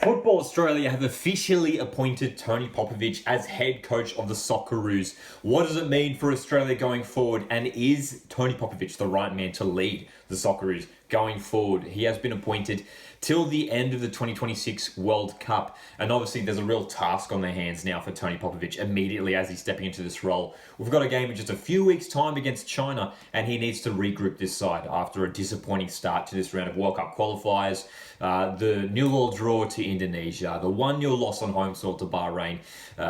Football Australia have officially appointed Tony Popovic as head coach of the Socceroos. What does it mean for Australia going forward? And is Tony Popovic the right man to lead the Socceroos going forward? He has been appointed till the end of the 2026 World Cup. And obviously there's a real task on their hands now for Tony Popovic immediately as he's stepping into this role. We've got a game in just a few weeks' time against China, and he needs to regroup this side after a disappointing start to this round of World Cup qualifiers. The 0-0 draw to Indonesia, the 1-0 loss on home soil to Bahrain.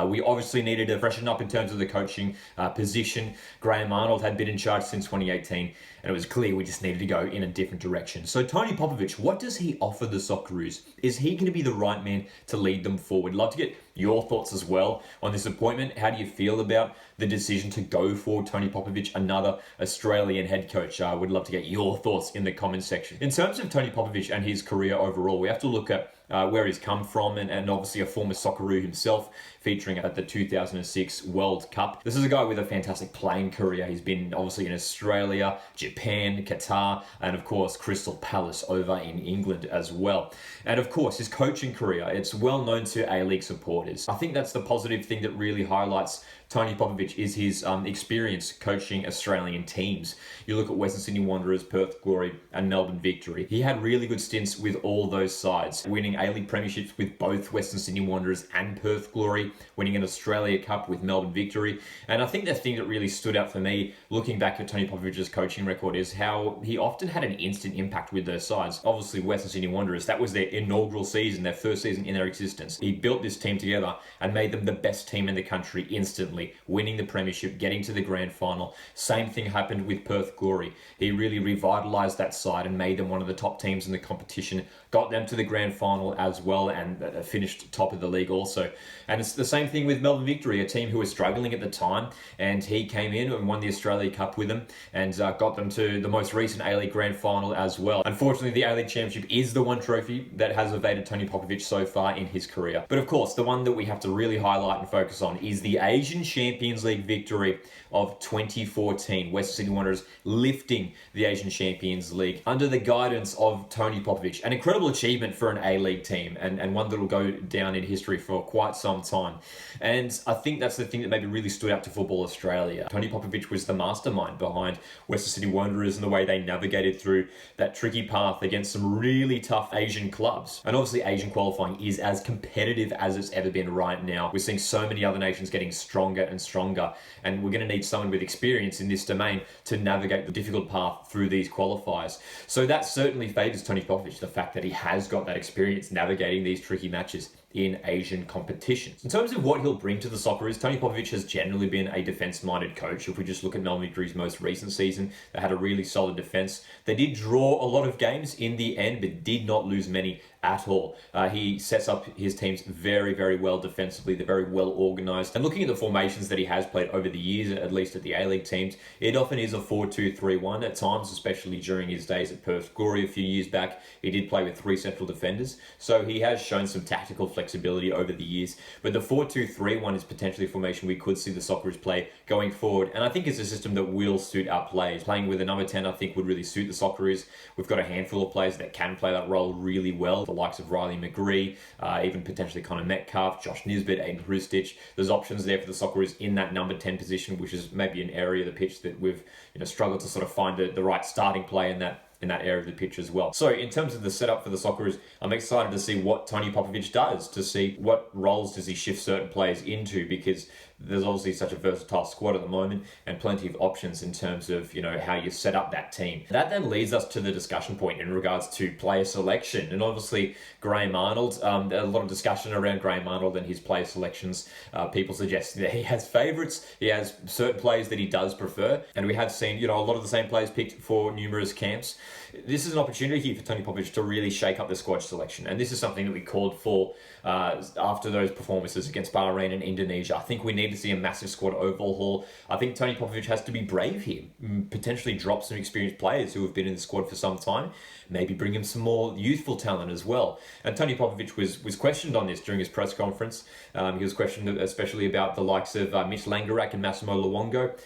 We obviously needed to freshen up in terms of the coaching position. Graham Arnold had been in charge since 2018, and it was clear we just needed to go in a different direction. So Tony Popovic, what does he offer the Socceroos? Is he going to be the right man to lead them forward? Love to get your thoughts as well on this appointment. How do you feel about the decision to go for Tony Popovic, another Australian head coach? I would love to get your thoughts in the comments section. In terms of Tony Popovic and his career overall, we have to look at where he's come from, and obviously a former Socceroo himself, featuring at the 2006 World Cup. This is a guy with a fantastic playing career. He's been obviously in Australia, Japan, Qatar, and of course Crystal Palace over in England as well. And of course his coaching career, it's well known to A-League supporters. I think that's the positive thing that really highlights Tony Popovic is his experience coaching Australian teams. You look at Western Sydney Wanderers, Perth Glory, and Melbourne Victory. He had really good stints with all those sides, winning A-League premierships with both Western Sydney Wanderers and Perth Glory, winning an Australia Cup with Melbourne Victory. And I think the thing that really stood out for me, looking back at Tony Popovic's coaching record, is how he often had an instant impact with those sides. Obviously, Western Sydney Wanderers, that was their inaugural season, their first season in their existence. He built this team together and made them the best team in the country instantly, winning the premiership, getting to the grand final. Same thing happened with Perth Glory. He really revitalised that side and made them one of the top teams in the competition, got them to the grand final as well, and finished top of the league also. And it's the same thing with Melbourne Victory, a team who was struggling at the time, and he came in and won the Australia Cup with them and got them to the most recent A-League grand final as well. Unfortunately, the A-League Championship is the one trophy that has evaded Tony Popovic so far in his career. But of course, the one that we have to really highlight and focus on is the Asian Champions League victory of 2014. Western Sydney Wanderers lifting the Asian Champions League under the guidance of Tony Popovic. An incredible achievement for an A-League team, and one that will go down in history for quite some time. And I think that's the thing that maybe really stood out to Football Australia. Tony Popovic was the mastermind behind Western Sydney Wanderers and the way they navigated through that tricky path against some really tough Asian clubs. And obviously Asian qualifying is as competitive as it's ever been right now. We're seeing so many other nations getting stronger and stronger, and we're going to need someone with experience in this domain to navigate the difficult path through these qualifiers. So that certainly favours Tony Popovic, the fact that he has got that experience navigating these tricky matches in Asian competitions. In terms of what he'll bring to the Socceroos, Tony Popovic has generally been a defence-minded coach. If we just look at Melbourne Victory's most recent season, they had a really solid defence. They did draw a lot of games in the end, but did not lose many at all. He sets up his teams very, very well defensively. They're very well organised. And looking at the formations that he has played over the years, at least at the A-League teams, it often is a 4-2-3-1 at times, especially during his days at Perth Glory a few years back. He did play with 3 central defenders, so he has shown some tactical flexibility over the years. But the 4-2-3-1 is potentially a formation we could see the Socceroos play going forward, and I think it's a system that will suit our players. Playing with a number 10, I think, would really suit the Socceroos. We've got a handful of players that can play that role really well, the likes of Riley McGree, even potentially Connor Metcalf, Josh Nisbet, Aiden Hrustic. There's options there for the Socceroos in that number 10 position, which is maybe an area of the pitch that we've struggled to sort of find the right starting play in that area of the pitch as well. So in terms of the setup for the Socceroos, I'm excited to see what Tony Popovic does, to see what roles does he shift certain players into, because there's obviously such a versatile squad at the moment and plenty of options in terms of, how you set up that team. That then leads us to the discussion point in regards to player selection. And obviously Graham Arnold, a lot of discussion around Graham Arnold and his player selections. People suggesting that he has favourites. He has certain players that he does prefer. And we have seen, a lot of the same players picked for numerous camps. This is an opportunity here for Tony Popovic to really shake up the squad selection. And this is something that we called for after those performances against Bahrain and Indonesia. I think we need to see a massive squad overhaul. I think Tony Popovic has to be brave here, potentially drop some experienced players who have been in the squad for some time, maybe bring him some more youthful talent as well. And Tony Popovic was questioned on this during his press conference. He was questioned especially about the likes of Mitch Langerak and Massimo Luongo.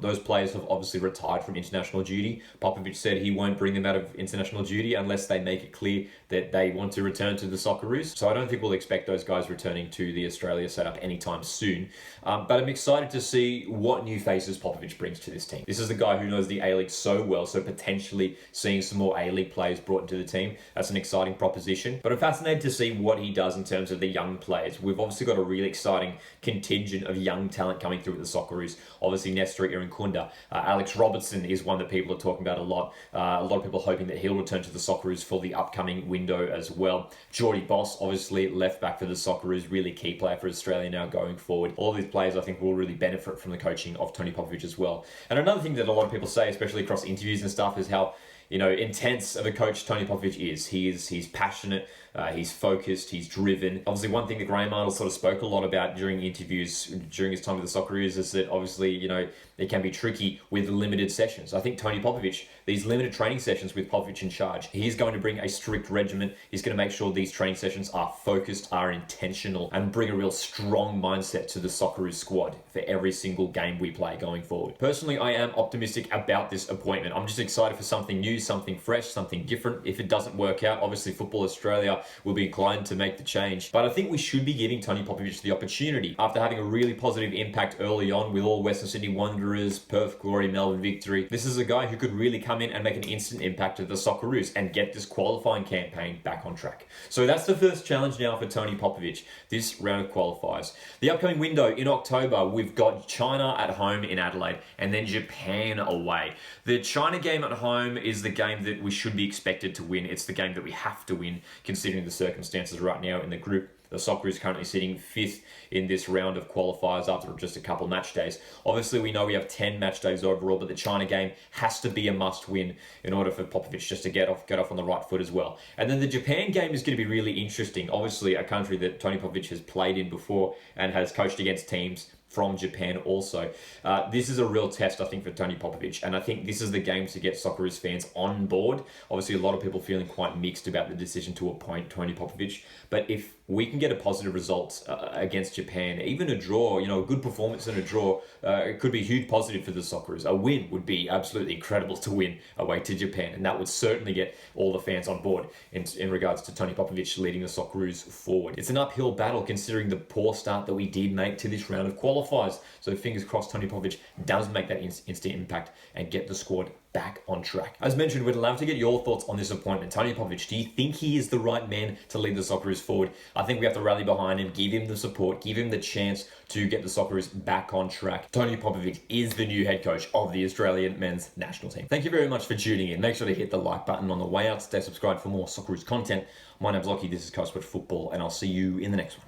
Those players have obviously retired from international duty. Popovic said he won't bring them out of international duty unless they make it clear that they want to return to the Socceroos. So I don't think we'll expect those guys returning to the Australia setup anytime soon. But I'm excited to see what new faces Popovic brings to this team. This is the guy who knows the A-League so well, so potentially seeing some more A-League players brought into the team, that's an exciting proposition. But I'm fascinated to see what he does in terms of the young players. We've obviously got a really exciting contingent of young talent coming through at the Socceroos. Obviously, Nestor Irankunda. Alex Robertson is one that people are talking about a lot. A lot of people hoping that he'll return to the Socceroos for the upcoming window as well. Jordy Boss, obviously left back for the Socceroos, really key player for Australia now going forward. All of these players, I think, will really benefit from the coaching of Tony Popovic as well. And another thing that a lot of people say, especially across interviews and stuff, is how intense of a coach Tony Popovic is. He's passionate, he's focused, he's driven. Obviously, one thing that Graham Arnold sort of spoke a lot about during interviews during his time with the Socceroos is that obviously, it can be tricky with limited sessions. I think Tony Popovic, these limited training sessions with Popovic in charge, he's going to bring a strict regimen. He's going to make sure these training sessions are focused, are intentional, and bring a real strong mindset to the Socceroos squad for every single game we play going forward. Personally, I am optimistic about this appointment. I'm just excited for something new, something fresh, something different. If it doesn't work out, obviously Football Australia will be inclined to make the change. But I think we should be giving Tony Popovic the opportunity. After having a really positive impact early on with all Western Sydney Wanderers, Perth Glory, Melbourne Victory, this is a guy who could really come in and make an instant impact at the Socceroos and get this qualifying campaign back on track. So that's the first challenge now for Tony Popovic, this round of qualifiers. The upcoming window in October, we've got China at home in Adelaide and then Japan away. The China game at home is the game that we should be expected to win. It's the game that we have to win considering the circumstances right now in the group. The Socceroos is currently sitting 5th in this round of qualifiers after just a couple match days. Obviously, we know we have 10 match days overall, but the China game has to be a must-win in order for Popovic just to get off on the right foot as well. And then the Japan game is going to be really interesting. Obviously, a country that Tony Popovic has played in before and has coached against teams from Japan also. This is a real test, I think, for Tony Popovic, and I think this is the game to get Socceroos fans on board. Obviously, a lot of people feeling quite mixed about the decision to appoint Tony Popovic, but if we can get a positive result against Japan, even a draw, a good performance and a draw, it could be a huge positive for the Socceroos. A win would be absolutely incredible to win away to Japan, and that would certainly get all the fans on board in regards to Tony Popovic leading the Socceroos forward. It's an uphill battle considering the poor start that we did make to this round of qualifiers. So fingers crossed Tony Popovic does make that instant impact and get the squad back on track. As mentioned, we'd love to get your thoughts on this appointment. Tony Popovic, do you think he is the right man to lead the Socceroos forward? I think we have to rally behind him, give him the support, give him the chance to get the Socceroos back on track. Tony Popovic is the new head coach of the Australian men's national team. Thank you very much for tuning in. Make sure to hit the like button on the way out. Stay subscribed for more Socceroos content. My name's Lockie, this is Coast Football, and I'll see you in the next one.